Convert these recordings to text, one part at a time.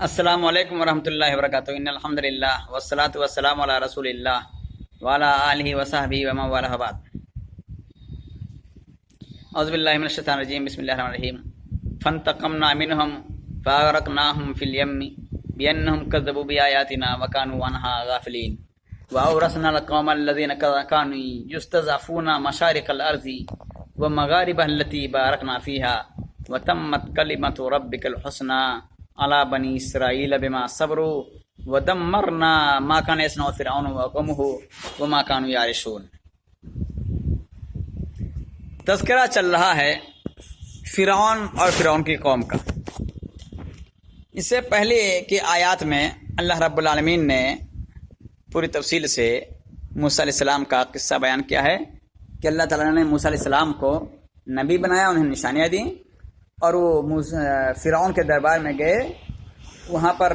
السلام علیکم ورحمۃ اللہ وبرکاتہ ان الحمد للہ والصلاۃ والسلام علی رسول اللہ وعلی آلہ وصحبہ ومن والہ بعد اعوذ باللہ من الشیطان الرجیم بسم اللہ الرحمن الرحیم فانتقمنا منہم فاغرقناہم فی الیم بانہم کذبوا بآیاتنا وکانوا عنہا غافلین واورثنا القوم الذین کانوا یستضعفون مشارق الارض ومغاربها التي بارکنا فیها وتمت کلمۃ ربک الحسنی علی بنی اسرائیل بما صبروا ودمرنا ما کان یصنع فرعون وقومه وما كانوا یعرشون۔ تذکرہ چل رہا ہے فرعون اور فرعون کی قوم کا۔ اس سے پہلے کی آیات میں اللہ رب العالمین نے پوری تفصیل سے موسیٰ علیہ السلام کا قصہ بیان کیا ہے کہ اللہ تعالیٰ نے موسیٰ علیہ السلام کو نبی بنایا، انہیں نشانیاں دیں اور وہ فرعون کے دربار میں گئے، وہاں پر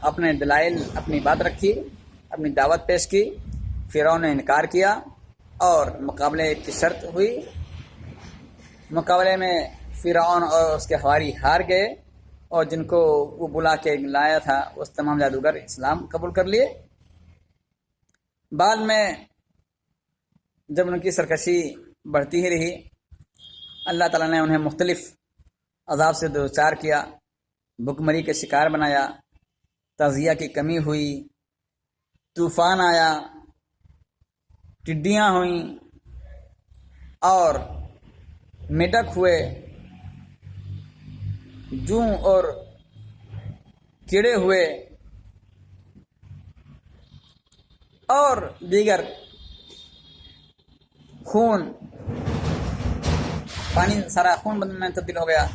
اپنے دلائل اپنی بات رکھی، اپنی دعوت پیش کی۔ فرعون نے انکار کیا اور مقابلے کی شرط ہوئی۔ مقابلے میں فرعون اور اس کے حواری ہار گئے اور جن کو وہ بلا کے لایا تھا اس تمام جادوگر اسلام قبول کر لیے۔ بعد میں جب ان کی سرکشی بڑھتی ہی رہی، اللہ تعالیٰ نے انہیں مختلف عذاب سے دوچار کیا، بھوک مری کے شکار بنایا، تغذیہ کی کمی ہوئی، طوفان آیا، ٹڈیاں ہوئیں اور میڈک ہوئے، جوں اور کیڑے ہوئے اور دیگر خون، پانی سارا خون میں تبدیل ہو گیا۔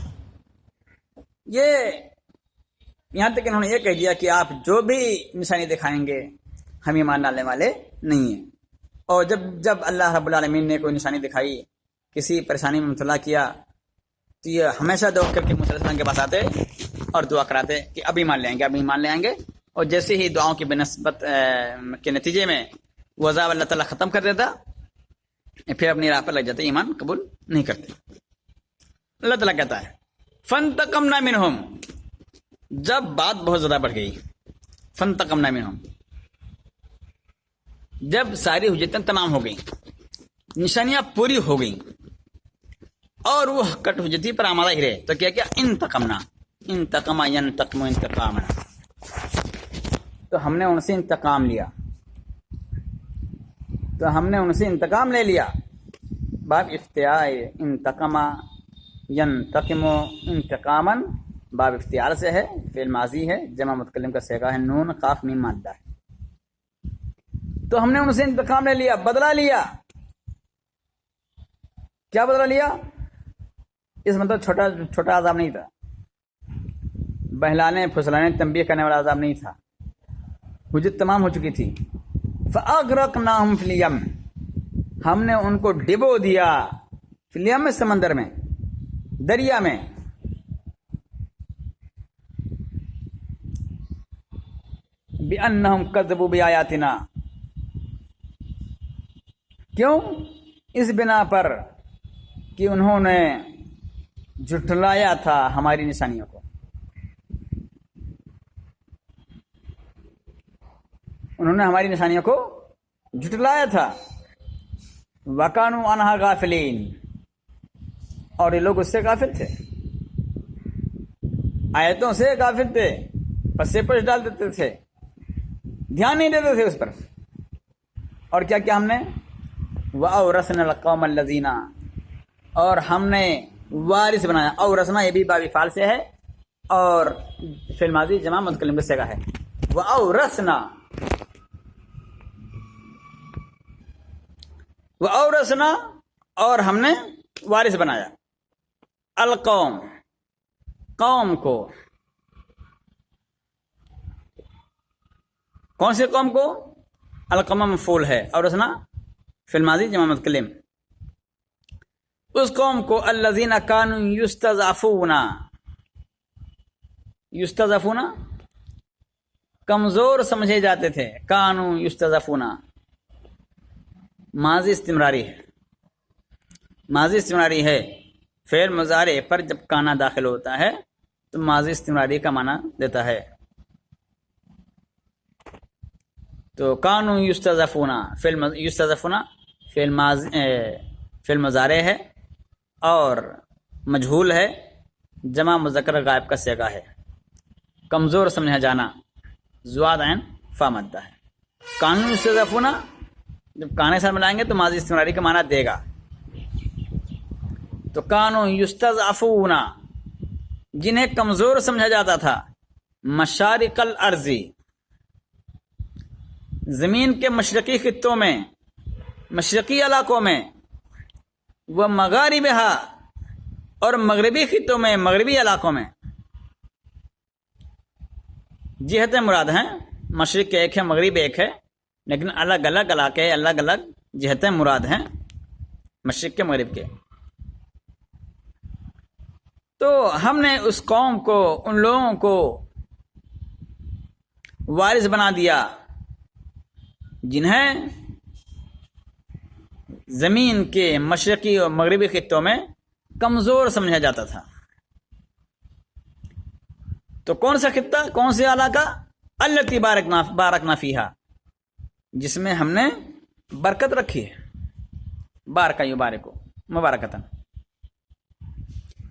یہاں تک انہوں نے یہ کہہ دیا کہ آپ جو بھی نشانی دکھائیں گے ہم ایمان ڈالنے والے نہیں ہیں۔ اور جب اللہ رب العالمین نے کوئی نشانی دکھائی، کسی پریشانی میں مبتلا کیا، تو یہ ہمیشہ دوڑ کر کے موسیٰ علیہ السلام کے پاس آتے اور دعا کراتے کہ اب ایمان لے آئیں گے، اب ایمان لے آئیں گے۔ اور جیسے ہی دعاؤں کی بنسبت کے نتیجے میں وہ عذاب اللہ تعالیٰ ختم کر دیتا، پھر اپنی راہ پر لگ جاتے، ایمان قبول نہیں کرتے۔ اللہ تعالیٰ کہتا ہے فانتقمنا منہم، جب بات بہت زیادہ بڑھ گئی، فانتقمنا منہم، جب ساری حجتیں تمام ہو گئیں، نشانیاں پوری ہو گئیں اور وہ کٹ حجتی پر آمادہ ہی رہے، تو کیا انتقمنا، انتقم ینتقم انتقامنا، تو ہم نے ان سے انتقام لیا، تو ہم نے ان سے انتقام لے لیا۔ باب افتعال انتقم ینتقم انتقاما، باب افتعال سے ہے، فعل ماضی ہے، جمع متکلم کا صیغہ ہے نون قاف میم مادہ ہے۔ تو ہم نے ان سے انتقام لے لیا، بدلہ لیا۔ کیا بدلہ لیا؟ اس مطلب چھوٹا عذاب نہیں تھا، بہلانے پھسلانے تنبیہ کرنے والا عذاب نہیں تھا، حجت تمام ہو چکی تھی۔ فَأَغْرَقْنَاهُمْ فِي الْيَمِّ، ہم نے ان کو ڈبو دیا، فی الیم سمندر میں، دریا میں۔ بِأَنَّهُمْ كَذَّبُوا بِآيَاتِنَا، کیوں؟ اس بنا پر کہ انہوں نے جھٹلایا تھا ہماری نشانیوں کو، انہوں نے ہماری نشانیوں کو جھٹلایا تھا۔ وَكَانُوا عَنْهَا غَافِلِينَ، اور یہ لوگ اس سے غافل تھے، آیتوں سے غافل تھے، پسے پش ڈال دیتے تھے، دھیان نہیں دیتے تھے اس پر۔ اور کیا کیا ہم نے؟ وَأَوْرَثْنَا الْقَوْمَ الَّذِينَ، اور ہم نے وارث بنایا۔ اورثنا یہ بھی باب فعل سے ہے اور فعل ماضی جمع متکلم کا صیغہ ہے۔ وَأَوْرَثْنَا، وَأَوْرَثْنَا، اور ہم نے وارث بنایا، القوم، قوم کو۔ کون سے قوم کو؟ القوم مفعول ہے، اورثنا فعل ماضی جمع متکلم، اس قوم کو الذین کانوا یستضعفون، یستضعفون کمزور سمجھے جاتے تھے، کانوا یستضعفون ماضی استمراری ہے، ماضی استمراری ہے، فعل مضارع پر جب کانا داخل ہوتا ہے تو ماضی استمراری کا معنی دیتا ہے. تو کانو یستضعفون یستضعفون فعل مضارع ہے اور مجہول ہے، جمع مذکر غائب کا صیغہ ہے. کمزور سمجھا جانا زواد عین فا مدہ ہے. کانو یستضعفون جب کانے ساتھ ملائیں گے تو ماضی استمراری کا معنی دے گا. تو کانو یستضعفون جنہیں کمزور سمجھا جاتا تھا، مشارق الارض زمین کے مشرقی خطوں میں، مشرقی علاقوں میں، وہ مغاربہا اور مغربی خطوں میں، مغربی علاقوں میں. جہتیں مراد ہیں، مشرق ایک ہے، مغرب ایک ہے، لیکن الگ الگ علاقے، الگ الگ جہتیں مراد ہیں مشرق کے مغرب کے. تو ہم نے اس قوم کو، ان لوگوں کو وارث بنا دیا جنہیں زمین کے مشرقی اور مغربی خطوں میں کمزور سمجھا جاتا تھا. تو کون سا خطہ، کون سے علاقہ؟ التی بارکنا فیہا، جس میں ہم نے برکت رکھی ہے. بارکا یبارکو مبارکتن،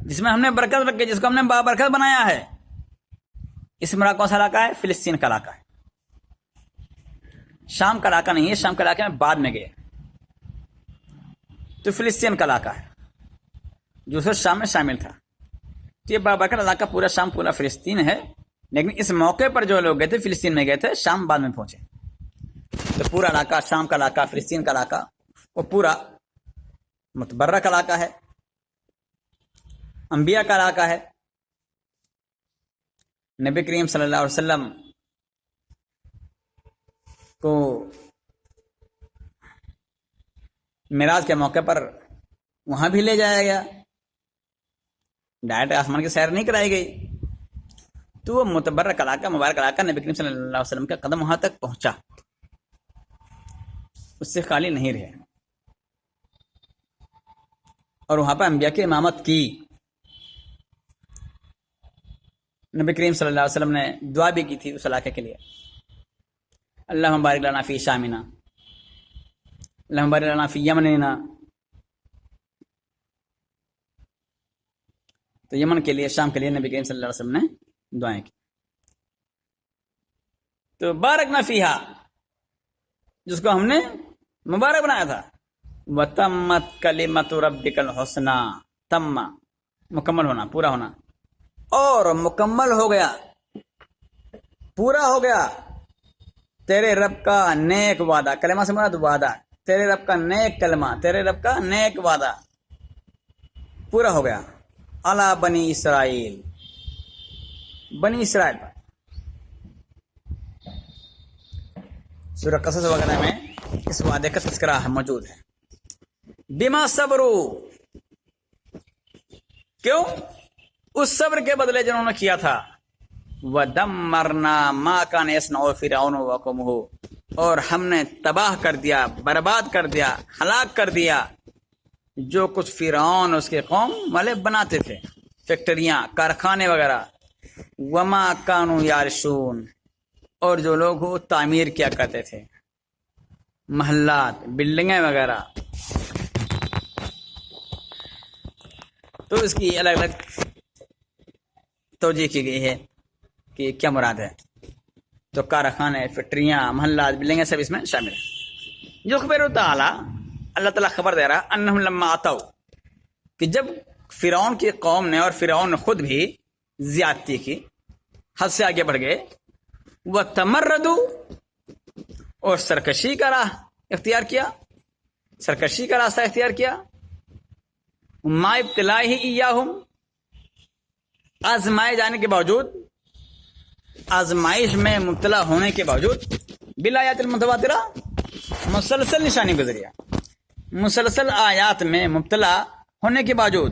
جس میں ہم نے برکت رکھی، جس کو ہم نے بابرکت بنایا ہے. اس مراد کون سا علاقہ ہے؟ فلسطین کا علاقہ ہے. شام کا علاقہ نہیں ہے، شام کے علاقے میں بعد میں گئے. تو فلسطین کا علاقہ ہے جو اس وقت شام میں شامل تھا. تو یہ بابرکت علاقہ پورا شام، پورا فلسطین ہے. لیکن اس موقع پر جو لوگ گئے تھے فلسطین میں گئے تھے، شام بعد میں پہنچے. تو پورا علاقہ، شام کا علاقہ، فلسطین کا علاقہ، وہ پورا متبرک علاقہ ہے، انبیاء کا علاقہ ہے. نبی کریم صلی اللہ علیہ وسلم کو معراج کے موقع پر وہاں بھی لے جایا گیا، ڈائریکٹ آسمان کی سیر نہیں کرائی گئی. تو وہ متبرک علاقہ، مبارک علاقہ، نبی کریم صلی اللہ علیہ وسلم کا قدم وہاں تک پہنچا، اس سے خالی نہیں رہے. اور وہاں پہ انبیاء کی امامت کی. نبی کریم صلی اللہ علیہ وسلم نے دعا بھی کی تھی اس علاقے کے لیے، اللہم بارک لنا فی شامنا، اللہم بارک لنا فی یمننا. تو یمن کے لیے، شام کے لیے نبی کریم صلی اللہ علیہ وسلم نے دعائیں کی. تو بارکنا فیہا، جس کو ہم نے مبارک بنایا تھا. وَتَمَّتْ كَلِمَةُ رَبِّكَ الْحُسْنَى، تم مکمل ہونا، پورا ہونا، اور مکمل ہو گیا، پورا ہو گیا تیرے رب کا نیک وعدہ. کلمہ سے مراد وعدہ، تیرے رب کا نیک کلمہ، تیرے رب کا نیک وعدہ پورا ہو گیا. علی بنی اسرائیل، بنی اسرائیل پر. سورہ قصص وغیرہ میں اس وعدے کا تذکرہ موجود ہے. بما صبرو، کیوں؟ اس صبر کے بدلے جنہوں نے کیا تھا. وَدَمَّرْنَا مَا كَانَ يَصْنَعُ فِرْعَوْنُ وَقَوْمُهُ، اور ہم نے تباہ کر دیا، برباد کر دیا، ہلاک کر دیا جو کچھ فرعون اس کے قوم والے بناتے تھے، فیکٹریاں، کارخانے وغیرہ. وَمَا كَانُوا يَعْرِشُونَ، اور جو لوگ وہ تعمیر کیا کرتے تھے، محلات، بلڈنگیں وغیرہ. تو اس کی الگ الگ توجہ کی گئی ہے کہ کیا مراد ہے. تو کارخانے، فیکٹریاں، محلات، بلڈنگیں سب اس میں شامل ہیں. جو خبر تعالیٰ، اللہ تعالیٰ خبر دے رہا، انہم لما آتو، کہ جب فرعون کی قوم نے اور فرعون نے خود بھی زیادتی کی، حد سے آگے بڑھ گئے. وَتَمَرَّدُوا، اور سرکشی کا راہ اختیار کیا، سرکشی کا راستہ اختیار کیا. ما ابتلائی ایاہم، آزمائے جانے کے باوجود، آزمائش میں مبتلا ہونے کے باوجود، بالآیات المتواترہ، مسلسل نشانی کے ذریعہ، مسلسل آیات میں مبتلا ہونے کے باوجود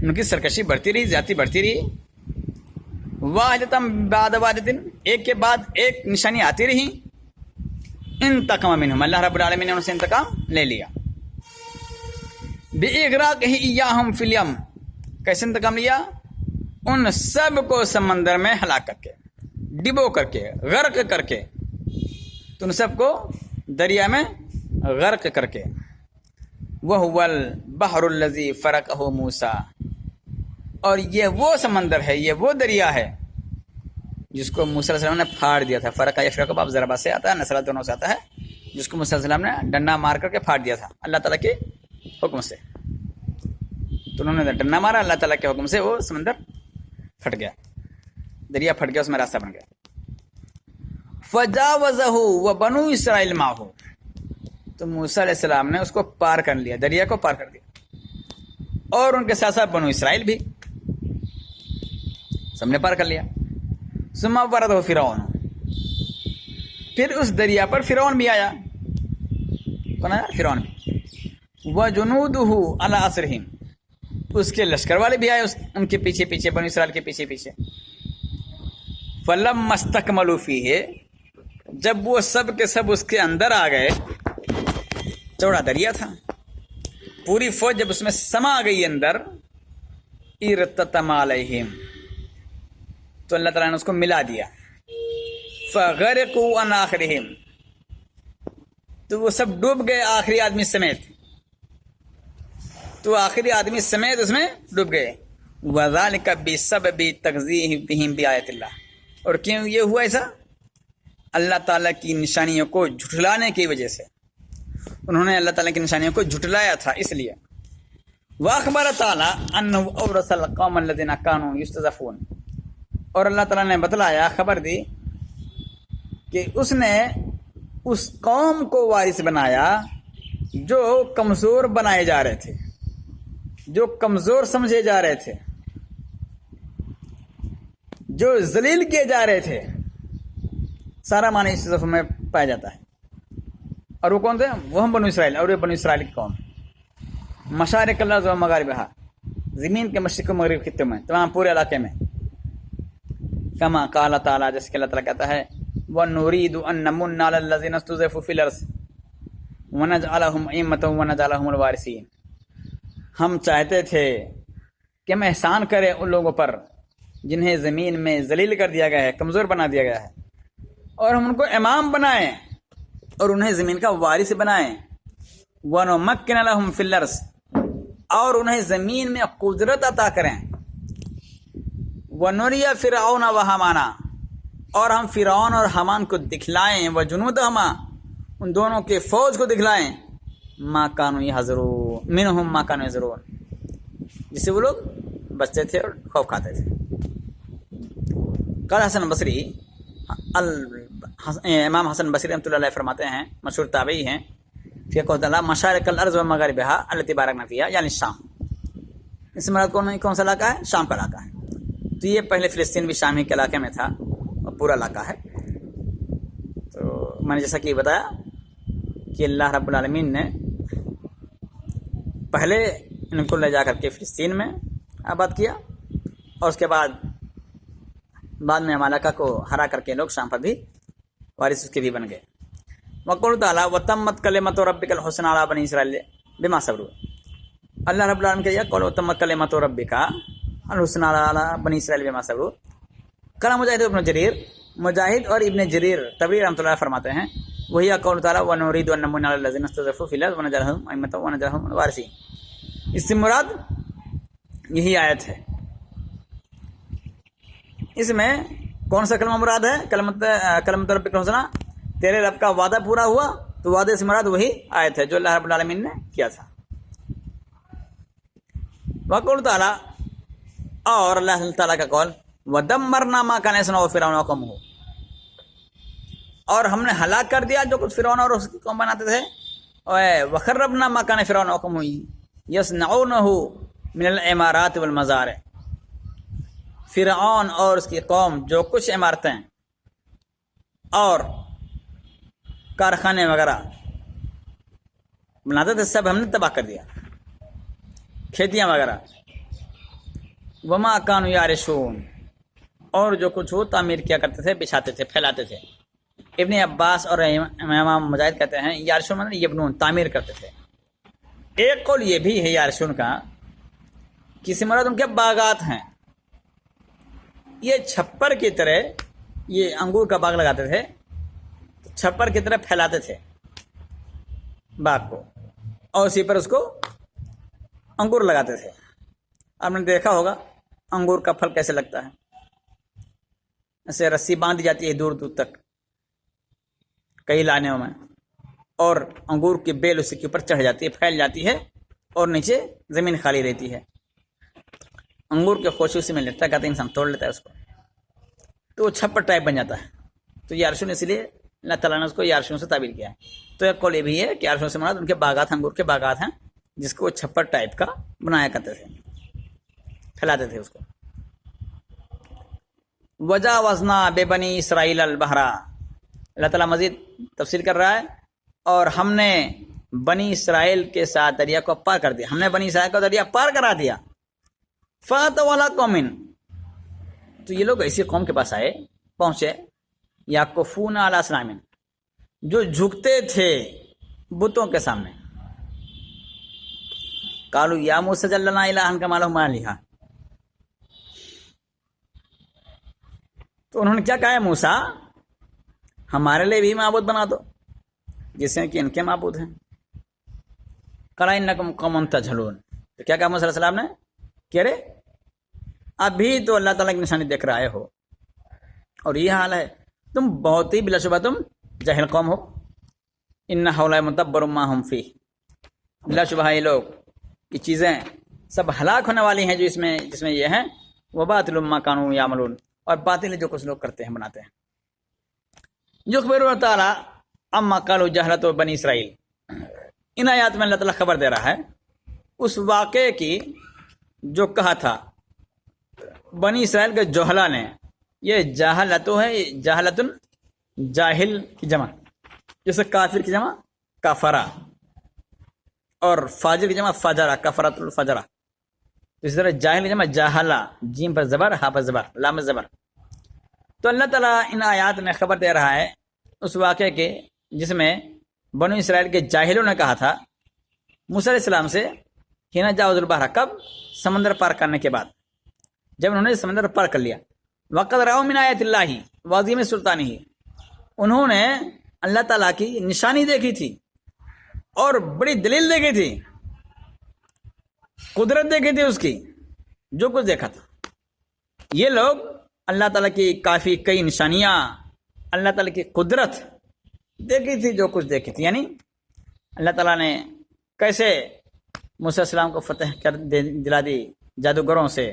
ان کی سرکشی بڑھتی رہی، زیادتی بڑھتی رہی. واحدۃ بعد واحدۃ، ایک کے بعد ایک نشانی آتی رہی. انتقم منہم، اللہ رب العالمین نے ان سے انتقام لے لیا. بِإِغْرَاقِهِ إِيَّاهُمْ فِي الْيَمِّ، کیسے انتقام لیا؟ ان سب کو سمندر میں ہلاک کر کے، ڈبو کر کے، غرق کر کے، تو ان سب کو دریا میں غرق کر کے، وَهُوَ الْبَحْرُ الَّذِي فَرَقَهُ مُوسَىٰ، اور یہ وہ سمندر ہے، یہ وہ دریا ہے جس کو موسیٰ علیہ السلام نے پھاڑ دیا تھا۔ فرقہ یفرق باب ضربہ سے آتا ہے، نصرہ دونوں سے آتا ہے، جس کو موسیٰ علیہ السلام نے ڈنڈا مار کر کے پھاڑ دیا تھا اللہ تعالیٰ کے حکم سے۔ تو انہوں نے ڈنڈا مارا اللہ تعالیٰ کے حکم سے، وہ سمندر پھٹ گیا، دریا پھٹ گیا، اس میں راستہ بن گیا۔ فَجَاوَزَهُ وَبَنُو إِسْرَائِيلَ مَعَهُ، تو موسیٰ علیہ السلام نے اس کو پار کر لیا، دریا کو پار کر دیا، اور ان کے ساتھ ساتھ بنو اسرائیل بھی سب نے پار کر لیا۔ ثم ورده فرعون، پھر اس دریا پر فرعون بھی آیا، کون آیا؟ فرعون بھی۔ وجنودہ علی اثرہم، اس کے لشکر والے بھی آئے ان کے پیچھے پیچھے، بنو اسرائیل کے پیچھے پیچھے۔ فلما استکملوا فیہ، جب وہ سب کے سب اس کے اندر آ گئے، چوڑا دریا تھا، پوری فوج جب اس میں سما آ گئی اندر، ارتطم علیہم، تو اللہ تعالیٰ نے اس کو ملا دیا۔ فغرقوا عن آخرہم، تو وہ سب ڈوب گئے آخری آدمی سمیت، تو آخری آدمی سمیت اس میں ڈوب گئے۔ وذالک بسبب تکذیبہم بآیات اللہ، اور کیوں یہ ہوا ایسا؟ اللہ تعالیٰ کی نشانیوں کو جھٹلانے کی وجہ سے، انہوں نے اللہ تعالیٰ کی نشانیوں کو جھٹلایا تھا، اس لیے۔ وَأَخْبَرَ تَعَالَىٰ أَنَّهُ أَوْرَثَ الْقَوْمَ الَّذِينَ كَانُوا يُسْتَضْعَفُونَ، اور اللہ تعالیٰ نے بتلایا، خبر دی کہ اس نے اس قوم کو وارث بنایا جو کمزور بنائے جا رہے تھے، جو کمزور سمجھے جا رہے تھے، جو ذلیل کیے جا رہے تھے، سارا معنی اس صفحے میں پایا جاتا ہے۔ اور وہ کون تھے؟ وہ ہم بنو اسرائیل، اور یہ بنو اسرائیل کی قوم، مشارق الارض و مغاربہا، زمین کے مشرق و مغرب خطوں میں، تمام پورے علاقے میں۔ کما قال تعالیٰ، جیسے کہ اللہ تعالیٰ کہتا ہے، وَنُرِيدُ أَن نَّمُنَّ عَلَى الَّذِينَ اسْتُضْعِفُوا فِي الْأَرْضِ وَنَجْعَلَهُمْ أَئِمَّةً وَنَجْعَلَهُمُ الْوَارِثِينَ، ہم چاہتے تھے کہ ہم احسان کریں ان لوگوں پر جنہیں زمین میں ذلیل کر دیا گیا ہے، کمزور بنا دیا گیا ہے، اور ہم ان کو امام بنائیں اور انہیں زمین کا وارث بنائیں۔ وَنُمَكِّنَ لَهُمْ فِي الْأَرْضِ، اور انہیں زمین میں قدرت عطا کریں۔ وَنُرِيَ فِرْعَوْنَ وَحَامَانَ، اور ہم فرعون اور حامان کو دکھلائیں، وَجُنُودَهُمَا، ان دونوں کے فوج کو دکھلائیں، مَا كَانُوا يَحْذَرُونَ مِنْهُمْ مَا كَانُوا يَحْذَرُونَ، جس سے وہ لوگ بچتے تھے اور خوف کھاتے تھے۔ قال حسن بصری، امام حسن بصری رحمۃ اللہ علیہ فرماتے ہیں، مشہور تابعی ہیں، فی قول تعالیٰ مشارق الارض و مغاربہا التی بارکنا فیہا، یعنی شام، اس سے مراد کون سا علاقہ ہے؟ شام کا علاقہ ہے۔ تو یہ پہلے فلسطین بھی شامی کے علاقے میں تھا، اور پورا علاقہ ہے۔ تو میں نے جیسا کہ بتایا کہ اللہ رب العالمین نے پہلے ان کو لے جا کر کے فلسطین میں آباد کیا، اور اس کے بعد میں مالکہ کو ہرا کر کے لوگ شام پر بھی وارث اس کے بھی بن گئے۔ وقول تعالیٰ وتمت کلمۃ ربک الحسنی علی بنی اسرائیل بما صبروا، اللہ رب العالمین کا یہ قول وتمت کلمۃ ربک الحسنی علی بنی اسرائیل بما صبروا۔ قال مجاہد اور ابن جریر طبری رحمۃ اللہ فرماتے ہیں، وہی قول تعالیٰ ونريد ان نمن علی الذین استضعفوا فی الارض ونجعلهم ائمة ونجعلهم الوارثین، اس سے مراد یہی آیت ہے۔ اس میں کون سا کلمہ مراد ہے؟ کلمۃ ربک الحسنی، تیرے رب کا وعدہ پورا ہوا، تو وعدے سے مراد وہی آیت ہے جو اللہ رب العالمین نے کیا تھا۔ وقول تعالیٰ، اور اللہ تعالیٰ کا قول، وَدَمَّرْنَا مَا كَانَ يَصْنَعُ فِرْعَوْنُ وَقَوْمُهُ، اور ہم نے ہلاک کر دیا جو کچھ فرعون اور اس کی قوم بناتے تھے۔ وَخَرَّبْنَا مَا كَانَ فِرْعَوْنُ وَقَوْمُهُ يَصْنَعُونَهُ مِنَ الْعِمَارَاتِ وَالْمَزَارِعِ، فرعون اور اس کی قوم جو کچھ عمارتیں اور کارخانے وغیرہ بناتے تھے، سب ہم نے تباہ کر دیا، کھیتیاں وغیرہ۔ وَمَا كَانُوا يَعْرِشُونَ، اور جو کچھ وہ تعمیر کیا کرتے تھے، بچھاتے تھے، پھیلاتے تھے۔ ابن عباس اور امام مجاہد کہتے ہیں یارشون مطلب یبنون، تعمیر کرتے تھے۔ ایک قول یہ بھی ہے یارشون کا، کسی مراد ان کے باغات ہیں، یہ چھپر کی طرح یہ انگور کا باغ لگاتے تھے، چھپر کی طرح پھیلاتے تھے باغ کو، اور اسی پر اس کو انگور لگاتے تھے۔ آپ نے دیکھا ہوگا انگور کا پھل کیسے لگتا ہے، ایسے رسی باندھ دی جاتی ہے دور دور تک کئی لانوں میں، اور انگور کی بیل اس کے اوپر چڑھ جاتی ہے، پھیل جاتی ہے، اور نیچے زمین خالی رہتی ہے۔ انگور کے خوشبو سے میں لیتا کہتے ہیں انسان توڑ لیتا ہے اس کو، تو وہ چھپر ٹائپ بن جاتا ہے۔ تو یہ عرشوں نے اس لیے اللہ تعالیٰ نے اس کو یہ عرشوں سے تعبیر کیا ہے۔ تو ایک قول یہ بھی ہے کہ عرشوں سے مراد ان کے باغات، انگور کے باغات ہیں، جس کو وہ چھپر ٹائپ کا بنایا کرتے تھے، پھیلاتے تھے اس کو۔ وجاوزنا بے بنی اسرائیل البحر، اللہ تعالیٰ مزید تفسیر کر رہا ہے، اور ہم نے بنی اسرائیل کے ساتھ دریا کو پار کر دیا، ہم نے بنی اسرائیل کو دریا پار کرا دیا۔ فَأَتَوْا عَلَىٰ قَوْمٍ، تو یہ لوگ ایسی قوم کے پاس آئے، پہنچے، یَعْكُفُونَ عَلَىٰ أَصْنَامٍ، جو جھکتے تھے بتوں کے سامنے۔ قَالُوا يَا مُوسَىٰ اجْعَل لَنَا إِلَٰهًا كَمَا لَهُمْ آلِهَةٌ، تو انہوں نے کیا کہا ہے، موسیٰ ہمارے لیے بھی معبود بنا دو جیسے کہ ان کے معبود ہیں۔ قَالَ إِنَّكُمْ قَوْمٌ تَجْهَلُونَ، تو کیا کہا موسیٰ علیہ السلام نے کہ ارے ابھی تو اللہ تعالیٰ کی نشانی دیکھ رہے ہو، اور یہ حال ہے، تم بہت ہی بلا شبہ تم جاہل قوم ہو۔ إِنَّ هَؤُلَاءِ مُتَبَّرٌ مَّا هُمْ فِيهِ، بلا شبہ یہ لوگ یہ چیزیں سب ہلاک ہونے والی ہیں جو جس میں یہ ہیں، وَبَاطِلٌ مَّا كَانُوا يَعْمَلُونَ، اور باطل ہے جو کچھ لوگ کرتے ہیں، بناتے ہیں۔ یخبر تعالیٰ اما قالوا جہلۃ بنی اسرائیل، ان آیات میں اللہ تعالیٰ خبر دے رہا ہے اس واقعے کی جو کہا تھا بنی اسرائیل کے جوہلا نے۔ یہ جہالت ہے، جہالت جاہل کی جمع، جیسے کافر کی جمع کافرہ، اور فاجر کی جمع فجرہ، کفرۃ الفجرہ۔ اسی طرح جاہل کی جمع جاہلا، جیم پر زبر، ہا پر زبر، لام زبر۔ تو اللہ تعالیٰ ان آیات میں خبر دے رہا ہے اس واقعے کے جس میں بنو اسرائیل کے جاہلوں نے کہا تھا موسیٰ علیہ السلام سے، حین جاوز البحر، کب؟ سمندر پار کرنے کے بعد، جب انہوں نے سمندر پار کر لیا۔ وقد رأوا من آیات اللہ وعظیم سلطانہ، انہوں نے اللہ تعالیٰ کی نشانی دیکھی تھی اور بڑی دلیل دیکھی تھی، قدرت دیکھی تھی اس کی، جو کچھ دیکھا تھا۔ یہ لوگ اللہ تعالیٰ کی کافی کئی نشانیاں، اللہ تعالیٰ کی قدرت دیکھی تھی، جو کچھ دیکھی تھی، یعنی اللہ تعالیٰ نے کیسے موسیٰ علیہ السلام کو فتح کر دلا دی جادوگروں سے،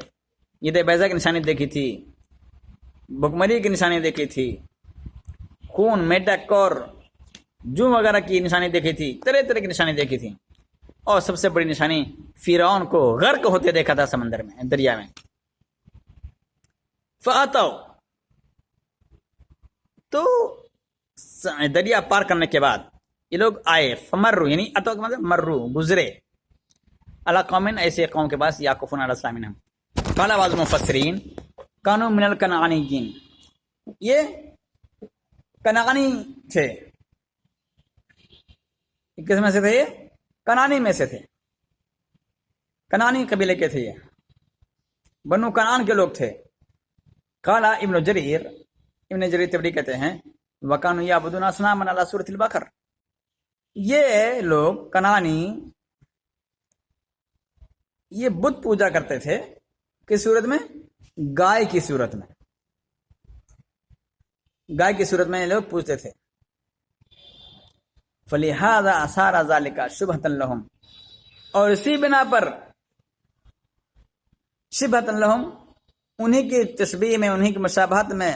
ید بیضا کی نشانی دیکھی تھی، بھکمری کی نشانی دیکھی تھی، خون، میڈک اور جو وغیرہ کی نشانی دیکھی تھی، طرح طرح کی نشانی دیکھی تھی، اور سب سے بڑی نشانی فرعون کو غرق ہوتے دیکھا تھا سمندر میں، دریا میں۔ فَأَتَوْا، تو دریا پار کرنے کے بعد یہ لوگ آئے، فمرو، یعنی اتو کا مطلب مرو، گزرے، علی قومن، ایسے قوم کے پاس، یعقوفون علی اسلامہم۔ قال بعض مفسرین کانوا من الکنعانیین، یہ کنعانی تھے، کس میں سے تھے؟ یہ کنعانی میں سے تھے، کنعانی قبیلے کے تھے، یہ بنو کنعان کے لوگ تھے۔ قال ابن جریر، ابن جریر تبری کہتے ہیں، وَكَانُوا يَعْبُدُونَ أَصْنَامًا عَلَى سُورَةِ الْبَقَرَ، یہ لوگ کنعانی یہ بت پوجا کرتے تھے، کس صورت میں؟ گائے کی صورت میں، گائے کی صورت میں یہ لوگ پوجتے تھے۔ فَلِهَذَا أَصَارَ ذَلِكَ شُبْهَةً لَهُمْ، اور اسی بنا پر شبہۃ لہم، انہی کی تشبیہ میں، انہی کی مشابہت میں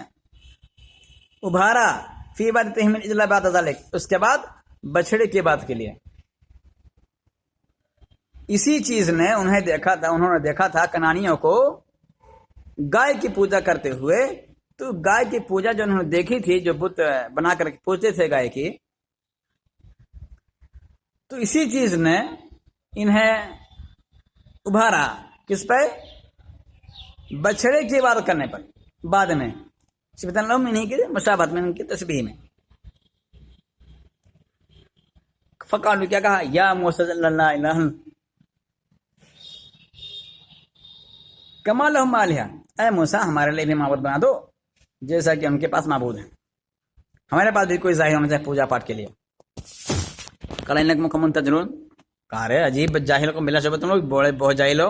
ابھارا، فی عبادتہم الاجل بعد ذلک، اس کے بعد بچھڑے کی بات کے لیے۔ اسی چیز نے انہوں نے دیکھا تھا کنانیوں کو گائے کی پوجا کرتے ہوئے، تو گائے کی پوجا جو انہوں نے دیکھی تھی، جو بت بنا کر پوجتے تھے گائے کی، تو اسی چیز نے انہیں ابھارا، کس پہ؟ بچھڑے کی عبادت کرنے پر، بعد میں شبہۃ لہم، انہی کی مشابہت میں، ان کی تشبیہ میں۔ فقالوا، کیا کہا؟ یا موسیٰ صلی اللہ علیہ وسلم، کما لہم آلہہ، اے موسیٰ ہمارے لیے بھی معبود بنا دو جیسا کہ ان کے پاس معبود ہیں، ہمارے پاس بھی کوئی ظاہر ہونا چاہے پوجا پاٹ کے لیے۔ قال انکم قوم تجہلون، کہا رہے عجیب جاہل کو ملا شبہ تم لوگ بڑے بہت جاہل ہو۔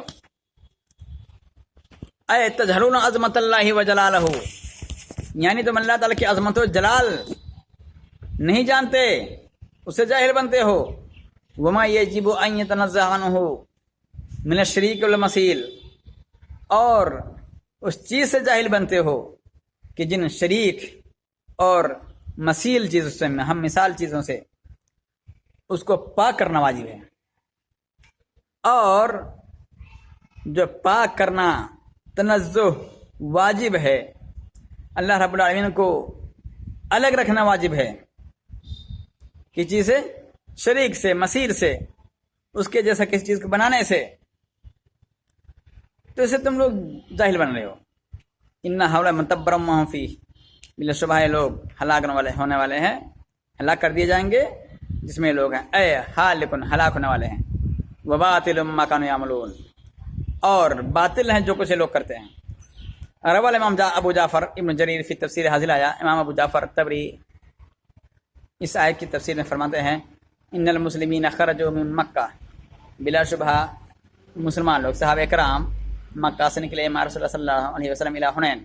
اے تجہلون عظمت اللہ و جلالہ، یعنی تم اللہ تعالیٰ کی عظمت و جلال نہیں جانتے، اسے جاہل بنتے ہو۔ وما یجب ان یتنزہ عنہ من الشریک والمثیل، اور اس چیز سے جاہل بنتے ہو کہ جن شریک اور مثیل چیزوں سے، ہم مثال چیزوں سے اس کو پاک کرنا واجب ہے، اور جو پاک کرنا تنزہ واجب ہے، اللہ رب العالمین کو الگ رکھنا واجب ہے کسی چیز سے، شریک سے، مثیل سے، اس کے جیسا کسی چیز کو بنانے سے، تو اسے تم لوگ جاہل بن رہے ہو۔ ان ہؤلاء متبر ما هم فیہ، بلا شبہ لوگ ہلاک ہونے والے ہیں، ہلاک کر دیے جائیں گے جس میں لوگ ہیں، اے ہالکن ہلاک ہونے والے ہیں، وباطل ما كانوا يعملون، اور باطل ہیں جو کچھ لوگ کرتے ہیں۔ روى الامام ابو جعفر ابن جریر فی تفسیر حاضل آیا، امام ابو جعفر طبری اس آیت کی تفسیر میں فرماتے ہیں ان المسلمین خرجوا من مکہ، بلا شبہ مسلمان لوگ صحابہ کرام مکہ سے نکلے مع رسول اللہ صلی اللہ علیہ وسلم الی حنین۔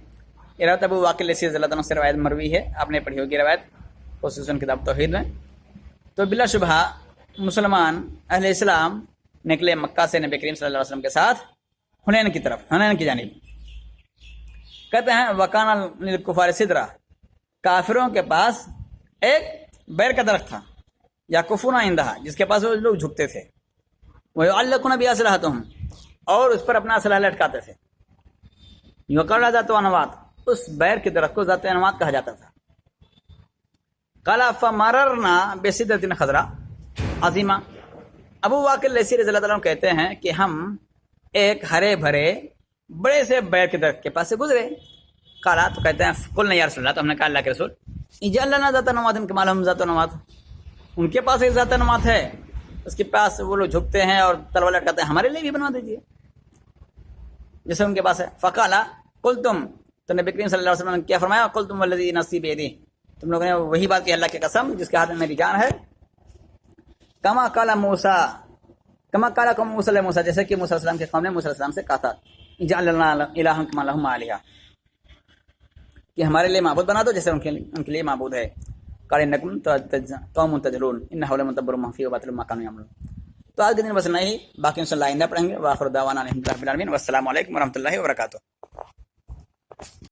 یہ روایت ابو واقع لیثی رضی اللہ عنہ سے روایت مروی ہے، آپ نے پڑھی ہوگی روایت خصوصاً کتاب توحید میں۔ تو بلا شبہ مسلمان اہل اسلام نکلے مکہ سے نبی کریم صلی اللہ علیہ وسلم کے ساتھ حنین کی طرف، حنین کی جانب۔ کہتے ہیں وکان للکفار سدرہ، کافروں کے پاس ایک بیر کا درخت تھا، یا کفونا عندہا، جس کے پاس وہ لوگ جھکتے تھے، وَيُعَلَّقُونَ بِأَسْلِحَتِهِمْ، اور اس پر اپنا اسلحہ لٹکاتے تھے۔ یقال ذات انوات، اس بیر کے درخت کو ذات انوات کہا جاتا تھا۔ قال فمررنا بسدرۃ خضراء عظیمہ، ابو واقع لیثی رضی اللہ عنہ کہتے ہیں کہ ہم ایک ہرے بھرے بڑے سے بیر کے درخت کے پاس سے گزرے۔ قالا، تو کہتے ہیں قلنا یا رسول اللہ، تو ہم نے کہا اللہ کے رسول اجعل لنا ذات انوات کما لہم ذات انوات، ان کے پاس ایک ذات انوات ہے، اس کے پاس وہ لوگ جھکتے ہیں اور تلوار لٹکاتے ہیں، ہمارے لیے بھی بنوا دیجیے جیسے ان کے پاس ہے۔ فقالا قلتم، تو نبی کریم صلی اللہ علیہ وسلم نے کیا فرمایا، قلتم والذی نفسی بیدہ، تم لوگوں نے وہی بات کی اللہ کی قسم جس کے ہاتھ میں میری جان ہے۔ کما قال موسیٰ، کما قال قوم موسیٰ علیہ موسیٰ، جیسے کہ موسیٰ علیہ السلام کے قوم نے موسیٰ علیہ السلام سے کہا تھا اجعل لنا الہا کما لہم آلہہ، کہ ہمارے لیے معبود بنا دو جیسے ان کے لیے معبود ہے۔ قال انکم قوم تجہلون ان ہؤلاء متبر ما فیہ وباطل ما كانوا يعملون۔ تو آج کے دن بس نہیں، باقی انشاءاللہ آئندہ پڑھیں گے۔ وآخر دعوانا الحمد للہ رب العالمین، والسلام علیکم ورحمۃ اللہ وبرکاتہ۔